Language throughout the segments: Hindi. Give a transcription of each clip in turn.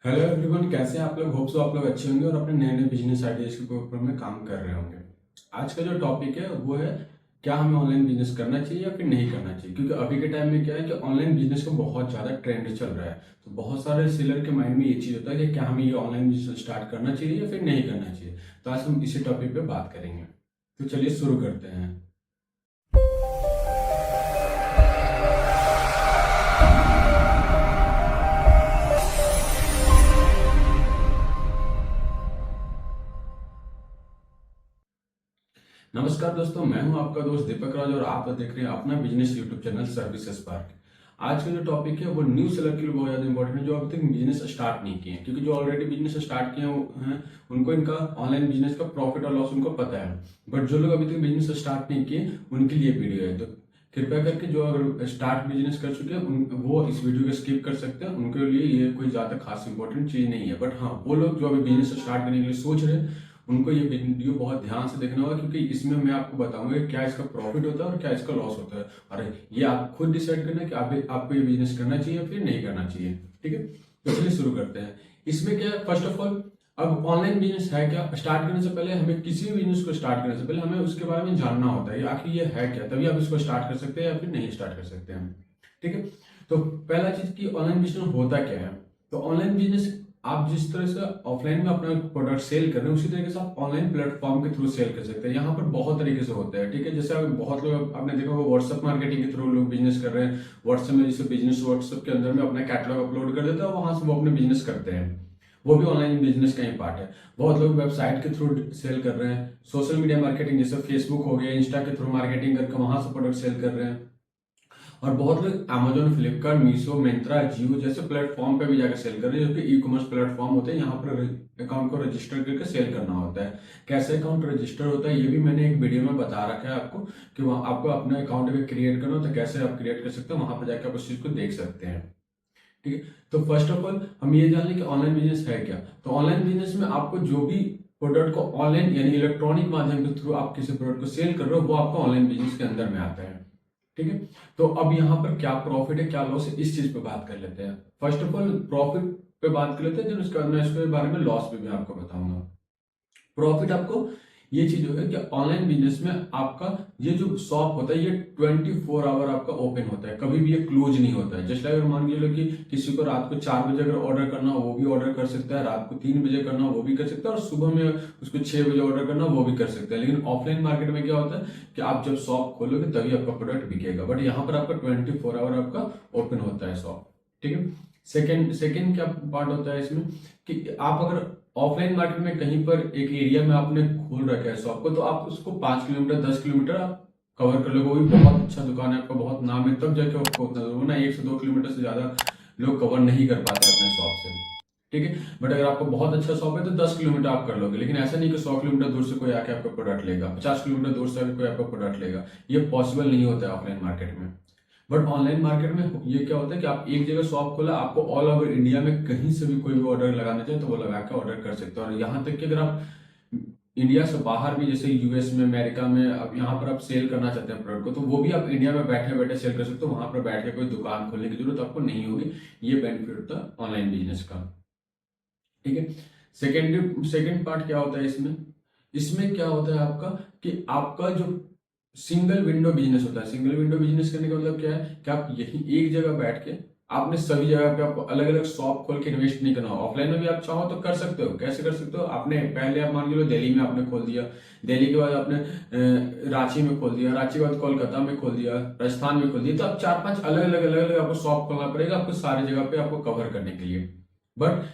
हेलो एवरीवन, कैसे हैं आप लोग। होप सो आप लोग अच्छे होंगे और अपने नए नए बिजनेस आइडियाज के ऊपर में काम कर रहे होंगे। आज का जो टॉपिक है वो है क्या हमें ऑनलाइन बिजनेस करना चाहिए या फिर नहीं करना चाहिए। क्योंकि अभी के टाइम में क्या है कि ऑनलाइन बिजनेस का बहुत ज़्यादा ट्रेंड चल रहा है। तो बहुत सारे सेलर के माइंड में ये चीज़ होता है कि क्या हमें ये ऑनलाइन बिजनेस स्टार्ट करना चाहिए या फिर नहीं करना चाहिए। तो आज हम इसी टॉपिक पे बात करेंगे। तो चलिए शुरू करते हैं। नमस्कार दोस्तों, मैं हूं आपका दोस्त दीपक राज और आप देख रहे हैं अपना business YouTube channel service spark. आज का जो टॉपिक है वो न्यू सेलर के लिए बहुत ज़्यादा इंपॉर्टेंट है, जो अभी तक बिजनेस स्टार्ट नहीं किए हैं। क्योंकि जो ऑलरेडी बिजनेस स्टार्ट किए हैं उनको इनका ऑनलाइन बिजनेस का प्रॉफिट और लॉस उनको पता है। बट जो लोग अभी तक बिजनेस स्टार्ट नहीं किए उनके लिए वीडियो है। तो कृपया करके जो अगर स्टार्ट बिजनेस कर चुके हैं वो इस वीडियो को स्किप कर सकते हैं। उनके लिए ये कोई ज़्यादा खास इंपॉर्टेंट चीज़ नहीं है। बट हाँ, वो लोग जो अभी बिजनेस स्टार्ट करने के लिए सोच रहे हैं उनको ये वीडियो बहुत ध्यान से देखना होगा। क्योंकि इसमें मैं आपको बताऊंगा कि क्या इसका प्रॉफिट होता है और क्या इसका लॉस होता है। और ये आप खुद डिसाइड करना है कि आपको ये बिजनेस करना चाहिए या फिर नहीं करना चाहिए। ठीक है, तो चलिए शुरू करते हैं। इसमें क्या है, फर्स्ट ऑफ ऑल अब ऑनलाइन बिजनेस है क्या, स्टार्ट करने से पहले हमें किसी भी बिजनेस को स्टार्ट करने से पहले हमें उसके बारे में जानना होता है आखिर ये है क्या, तभी आप इसको स्टार्ट कर सकते हैं या फिर नहीं स्टार्ट कर सकते हैं। ठीक है, तो पहला चीज कि ऑनलाइन बिजनेस होता क्या है। तो ऑनलाइन बिजनेस आप जिस तरह से ऑफलाइन में अपना प्रोडक्ट सेल कर रहे हैं उसी तरीके से आप ऑनलाइन प्लेटफॉर्म के थ्रू सेल कर सकते हैं। यहाँ पर बहुत तरीके से होता है। ठीक है, जैसे बहुत लोग आपने देखा होगा व्हाट्सएप मार्केटिंग के थ्रू लोग बिजनेस कर रहे हैं। व्हाट्सएप में जैसे बिजनेस व्हाट्सएप के अंदर में अपना कैटलॉग अपलोड कर देता है और वहां से वो अपने बिजनेस करते हैं। वो भी ऑनलाइन बिजनेस का ही पार्ट है। बहुत लोग वेबसाइट के थ्रू सेल कर रहे हैं। सोशल मीडिया मार्केटिंग जैसे फेसबुक हो गया, इंस्टा के थ्रू मार्केटिंग करके वहां से प्रोडक्ट सेल कर रहे हैं। और बहुत लोग अमेजोन, फ्लिपकार्ट, मीशो, मिंत्रा, जियो जैसे प्लेटफॉर्म पे भी जाकर सेल कर रहे हैं, जो कि ई कॉमर्स प्लेटफॉर्म होते हैं। यहाँ पर अकाउंट को रजिस्टर करके सेल करना होता है। कैसे अकाउंट रजिस्टर होता है ये भी मैंने एक वीडियो में बता रखा है आपको, कि वहाँ आपको अपना अकाउंट अगर क्रिएट करना हो तो कैसे आप क्रिएट कर सकते हो। वहां पर जाकर आप उस चीज को देख सकते हैं। ठीक है, तो फर्स्ट ऑफ ऑल हम ये जान लें कि ऑनलाइन बिजनेस है क्या। तो ऑनलाइन बिजनेस में आपको जो भी प्रोडक्ट को ऑनलाइन यानी इलेक्ट्रॉनिक माध्यम के थ्रू आप किसी प्रोडक्ट को सेल कर रहे हो वो आपका ऑनलाइन बिजनेस के अंदर में आता है। ठीक है, तो अब यहाँ पर क्या प्रॉफिट है क्या लॉस है इस चीज पे बात कर लेते हैं। फर्स्ट ऑफ ऑल प्रॉफिट पे बात कर लेते हैं, फिर उसके बाद मैं इसके बारे में लॉस पे भी आपको बताऊंगा। प्रॉफिट आपको ये चीज होगा कि ऑनलाइन बिजनेस में आपका ये जो शॉप होता है ये 24 आवर आपका ओपन होता है, कभी भी ये क्लोज नहीं होता है। जैसे अगर मान लो कि किसी को रात को 4 बजे अगर ऑर्डर करना हो वो भी ऑर्डर कर सकता है, रात को 3 बजे करना हो वो भी कर सकता है, और सुबह में उसको 6 बजे ऑर्डर करना हो वो भी कर सकता है। लेकिन ऑफलाइन मार्केट में क्या होता है कि आप जब शॉप खोलोगे तभी आपका प्रोडक्ट बिकेगा। बट यहाँ पर आपका 24 आवर आपका ओपन होता है शॉप। ठीक है, सेकेंड सेकेंड क्या पार्ट होता है इसमें कि आप अगर ऑफलाइन मार्केट में कहीं पर एक एरिया में आपने खोल रखा है शॉप को, तो आप उसको 5 किलोमीटर 10 किलोमीटर आप कवर कर लोगे। वो भी बहुत अच्छा दुकान है, आपका बहुत नाम है, तब जाके आपको उतना दूर ना 1 से 2 किलोमीटर से ज्यादा लोग कवर नहीं कर पाते अपने शॉप से। ठीक है, बट अगर आपको बहुत अच्छा शॉप है तो 10 किलोमीटर आप कर लोगे। लेकिन ऐसा नहीं कि 100 किलोमीटर दूर से कोई आके आपका प्रोडक्ट लेगा, 50 किलोमीटर दूर से आके कोई आपका प्रोडक्ट लेगा। ये पॉसिबल नहीं होता है ऑफलाइन मार्केट में। बट ऑनलाइन मार्केट में ये क्या होता है कि आप एक जगह शॉप खोला, आपको ऑल ओवर इंडिया में कहीं से भी कोई भी ऑर्डर लगाना चाहे तो वो लगा के ऑर्डर कर सकते हो। और यहाँ तक कि अगर आप इंडिया से बाहर भी जैसे यूएस में, अमेरिका में, अब यहाँ पर आप सेल करना चाहते हैं प्रोडक्ट को, तो वो भी आप इंडिया में बैठे बैठे सेल कर सकते हो। वहां पर बैठ के कोई दुकान खोलने की जरूरत आपको नहीं होगी। ये बेनिफिट होता है ऑनलाइन बिजनेस का। ठीक है, सेकेंड पार्ट क्या होता है इसमें। इसमें क्या होता है आपका कि आपका जो सिंगल विंडो बिजनेस होता है। सिंगल विंडो बिजनेस करने का मतलब क्या है कि आप यही एक जगह बैठ के आपने सभी जगह पे आपको अलग अलग शॉप खोल के इन्वेस्ट नहीं करना हो। ऑफलाइन में भी आप चाहो तो कर सकते हो। कैसे कर सकते हो, आपने पहले आप मान लो दिल्ली में आपने खोल दिया, दिल्ली के बाद आपने रांची में खोल दिया, रांची के बाद कोलकाता में खोल दिया, राजस्थान में खोल दिया, तो आप 4-5 अलग अलग आपको शॉप खोलना पड़ेगा आपको सारी जगह पे आपको कवर करने के लिए। बट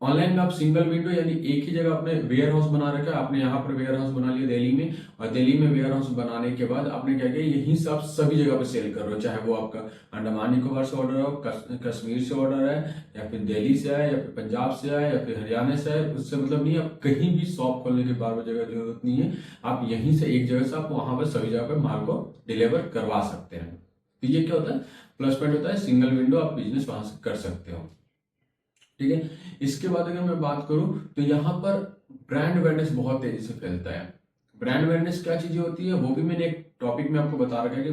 ऑनलाइन में आप सिंगल विंडो यानी एक ही जगह आपने वेयर हाउस बना रखा है। आपने यहाँ पर वेयर हाउस बना लिया दिल्ली में, और दिल्ली में वेयर हाउस बनाने के बाद आपने क्या किया, यहीं से आप सभी जगह पे सेल कर रहे हो। चाहे वो आपका अंडमान निकोबार से ऑर्डर हो, कश्मीर से ऑर्डर है, या फिर दिल्ली से आए, या फिर पंजाब से आए, या फिर हरियाणा से आए, उससे मतलब नहीं। आप कहीं भी शॉप खोलने की बार बार जगह जरूरत नहीं है। आप यहीं से एक जगह से आप वहां पर सभी जगह पे माल को डिलीवर करवा सकते हैं। तो ये क्या होता है, प्लस पॉइंट होता है। सिंगल विंडो आप बिजनेस वहां से कर सकते हो। ठीक है, इसके बाद अगर मैं बात करूं तो यहाँ पर ब्रांड अवेयरनेस बहुत तेजी से फैलता है। ब्रांड अवेयरनेस क्या चीजें होती है वो भी मैंने एक टॉपिक में आपको बता रखा है कि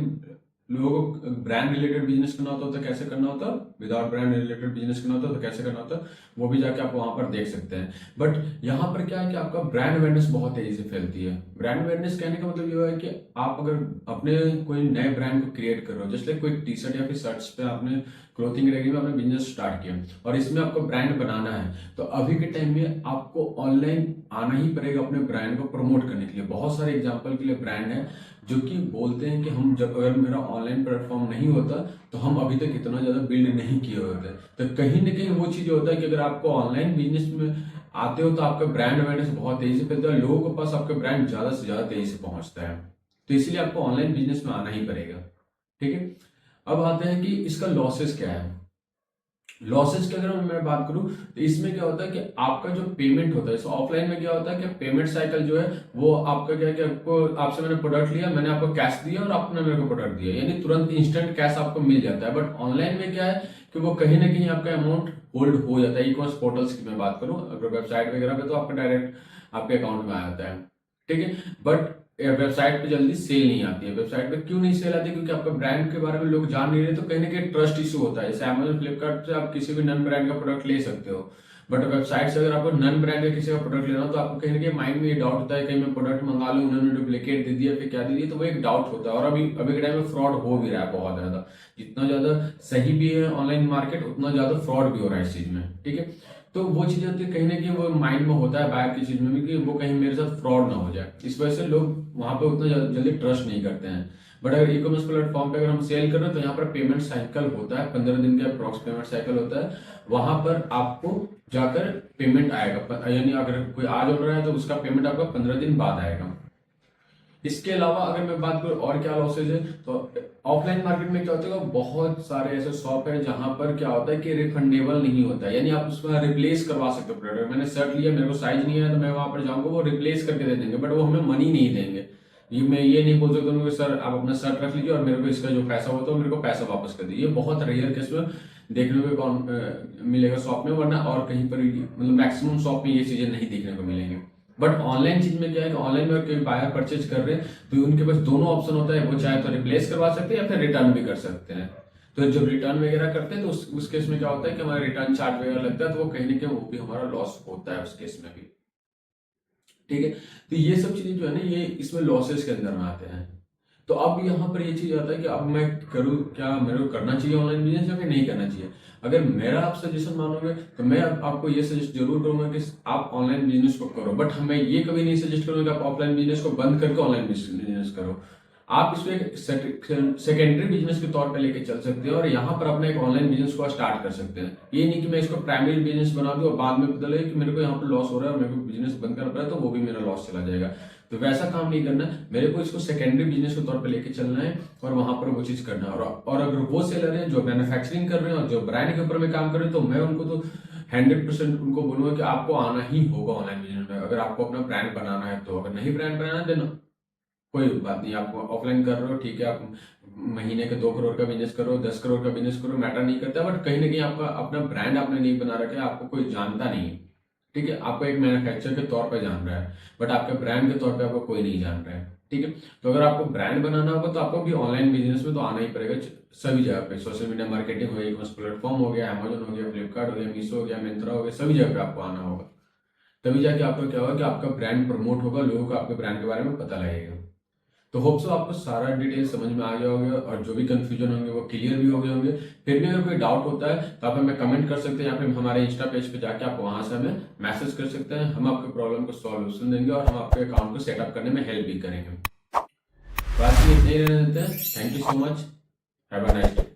लोगों को ब्रांड रिलेटेड बिजनेस करना होता है तो कैसे करना होता है, विदाउट ब्रांड रिलेटेड बिजनेस करना होता है तो कैसे करना होता है, वो भी जाके आप वहां पर देख सकते हैं। बट यहाँ पर क्या है कि आपका ब्रांड अवेयरनेस बहुत तेजी से फैलती है। ब्रांड अवेयरनेस कहने का मतलब ये है कि आप अगर अपने कोई नए ब्रांड को क्रिएट कर रहे हो, जैसे कोई टी शर्ट या फिर शर्ट्स पे आपने क्लोथिंग कैटेगरी में आपने बिजनेस स्टार्ट किया और इसमें आपको ब्रांड बनाना है, तो अभी के टाइम में आपको ऑनलाइन आना ही पड़ेगा अपने ब्रांड को प्रमोट करने के लिए। बहुत सारे एग्जांपल के लिए ब्रांड है जो कि बोलते हैं कि हम जब अगर मेरा ऑनलाइन प्लेटफॉर्म नहीं होता तो हम अभी तक इतना ज्यादा बिल्ड नहीं किए होते। तो कहीं ना कहीं वो चीज होता है कि अगर आपको ऑनलाइन बिजनेस में आते हो तो आपका ब्रांड अवेयरनेस बहुत तेजी से फैलता है, लोगों के पास आपका ब्रांड ज्यादा से ज्यादा तेजी से पहुंचता है। तो इसलिए आपको ऑनलाइन बिजनेस में आना ही पड़ेगा। ठीक है, अब आते हैं कि इसका लॉसेस क्या है। लॉसेस की अगर मैं बात करूं तो इसमें क्या होता है कि आपका जो पेमेंट होता है, ऑफलाइन में क्या होता है कि पेमेंट साइकिल जो है वो आपका क्या है कि आपको आपसे मैंने प्रोडक्ट लिया, मैंने आपको कैश दिया और आपने मेरे को प्रोडक्ट दिया, यानी तुरंत इंस्टेंट कैश आपको मिल जाता है। बट ऑनलाइन में क्या है कि वो कहीं ना कहीं आपका अमाउंट होल्ड हो जाता है। ई कॉमर्स पोर्टल्स की मैं बात करूं, अगर वेबसाइट वगैरह पे तो आपका डायरेक्ट आपके अकाउंट में आ जाता है। ठीक है, बट वेबसाइट पे जल्दी सेल नहीं आती है। वेबसाइट पे क्यों नहीं सेल आती, क्योंकि आपका ब्रांड के बारे में लोग जान नहीं रहे, तो कहीं ना कहीं ट्रस्ट इशू होता है। जैसे अमेजन फ्लिपकार्ट से आप किसी भी नन ब्रांड का प्रोडक्ट ले सकते हो, बट वेबसाइट से अगर आपको नन ब्रांड का किसी का प्रोडक्ट लेना हो तो आपको कहीं ना कहीं माइंड में ये डाउट होता है कहीं मैं प्रोडक्ट मंगा लूं, उन्होंने डुप्लीकेट दे दिया फिर क्या दे दिया, तो वो एक डाउट होता है। और अभी के टाइम में फ्रॉड हो भी रहा है बहुत ज्यादा। जितना ज्यादा सही भी है ऑनलाइन मार्केट उतना ज्यादा फ्रॉड भी हो रहा है इस चीज में। ठीक है, तो वो चीजें होती है कहीं ना कहीं वो माइंड में होता है बाहर की चीज में भी कि वो कहीं मेरे साथ फ्रॉड ना हो जाए, इस वजह से लोग वहां पे उतना जल्दी ट्रस्ट नहीं करते हैं। बट अगर ई कॉमर्स प्लेटफॉर्म पे अगर हम सेल कर रहे हैं तो यहाँ पर पेमेंट साइकिल होता है, 15 दिन का अप्रॉक्स पेमेंट साइकिल होता है। वहां पर आपको जाकर पेमेंट आएगा, यानी अगर कोई आज ऑर्डर है तो उसका पेमेंट आपका 15 दिन बाद आएगा। इसके अलावा अगर मैं बात करूं और क्या लॉसेज है, तो ऑफलाइन मार्केट में क्या होता है बहुत सारे ऐसे शॉप है जहां पर क्या होता है कि रिफंडेबल नहीं होता है, यानी आप उसमें रिप्लेस करवा सकते हो प्रोडक्ट। मैंने शर्ट लिया, मेरे को साइज नहीं आया तो मैं वहां पर जाऊंगा, वो रिप्लेस करके दे देंगे, बट वो हमें मनी नहीं देंगे। ये मैं ये नहीं बोल सकता हूँ कि सर आप अपना शर्ट रख लीजिए और मेरे को इसका जो पैसा होता है मेरे को पैसा वापस कर दीजिए। ये बहुत रेयर केस में देखने को मिलेगा शॉप में, वरना और कहीं पर मतलब मैक्सिमम शॉप में ये चीजें नहीं देखने को मिलेंगी। बट ऑनलाइन चीज में क्या है कि ऑनलाइन में कोई बायर परचेज कर रहे हैं तो उनके पास दोनों ऑप्शन होता है, वो चाहे तो रिप्लेस करवा सकते हैं या फिर रिटर्न भी कर सकते हैं। तो जब रिटर्न वगैरह करते हैं तो उस केस में क्या होता है कि हमारा रिटर्न चार्ज वगैरह लगता है, तो वो कहीं ना कहीं वो भी हमारा लॉस होता है उस केस में भी। ठीक है, तो ये सब चीजें जो है ना ये इसमें लॉसेस के अंदर में आते हैं। तो अब यहाँ पर ये चीज आता है कि अब मैं करूँ क्या, मेरे को करना चाहिए ऑनलाइन बिजनेस या फिर नहीं करना चाहिए। अगर मेरा आप सजेशन मानोगे तो मैं आपको ये सजेस्ट जरूर करूंगा कि आप ऑनलाइन बिजनेस को करो, बट मैं ये कभी नहीं सजेस्ट करूंगा कि आप ऑफलाइन बिजनेस को बंद करके ऑनलाइन बिजनेस करो। आप इसको एक सेकेंडरी बिजनेस के तौर पे लेके चल सकते हैं और यहाँ पर अपना एक ऑनलाइन बिजनेस को स्टार्ट कर सकते हैं। ये नहीं कि मैं इसको प्राइमरी बिजनेस बना दूं और बाद में पता लगे कि मेरे को यहाँ पर लॉस हो रहा है और मेरे को बिजनेस बंद करना पड़ा तो वो भी मेरा लॉस चला जाएगा। तो वैसा काम नहीं करना, मेरे को इसको सेकेंडरी बिजनेस के तौर पे लेके चलना है और वहां पर वो चीज करना है। और अगर वो सेलर हैं जो मैन्युफैक्चरिंग कर रहे हैं और जो ब्रांड के ऊपर में काम कर रहे हैं तो मैं उनको तो 100% उनको बोलूंगा कि आपको आना ही होगा ऑनलाइन बिजनेस में, अगर आपको अपना ब्रांड बनाना है तो। अगर नहीं ब्रांड बनाना है देना कोई बात नहीं, आप ऑफलाइन कर रहे हो ठीक है, आप महीने के 2 करोड़ का बिजनेस करो, 10 करोड़ का बिजनेस करो, मैटर नहीं करता। बट कहीं ना कहीं आपका अपना ब्रांड आपने नहीं बना रखा है, आपको कोई जानता नहीं है। ठीक है, आपको एक मैन्युफैक्चर के तौर पर जान रहा है बट आपके ब्रांड के तौर पे आपको कोई नहीं जान रहा है। ठीक है, तो अगर आपको ब्रांड बनाना होगा तो आपको भी ऑनलाइन बिजनेस में तो आना ही पड़ेगा। सभी जगह पे सोशल मीडिया मार्केटिंग हो गया, ई प्लेटफॉर्म हो गया, अमेजन हो गया, फ्लिपकार्ट हो गया, मीशो हो गया, मिंत्रा हो गया, सभी जगह पे आपको आना होगा। तभी जाके आपका क्या होगा कि आपका ब्रांड प्रमोट होगा, लोगों को आपके ब्रांड के बारे में पता लगेगा। तो होप सो आपको सारा डिटेल समझ में आ गया होगा और जो भी कंफ्यूजन होंगे वो क्लियर भी हो गए होंगे। फिर भी अगर कोई डाउट होता है तो आप हमें कमेंट कर सकते हैं या फिर हमारे इंस्टा पेज पे जाके आप वहां से हमें मैसेज कर सकते हैं। हम आपके प्रॉब्लम को सॉल्यूशन देंगे और हम आपके अकाउंट को सेटअप करने में हेल्प भी करेंगे। बात ये इतने रहने देते हैं। Thank you so much, have a nice day.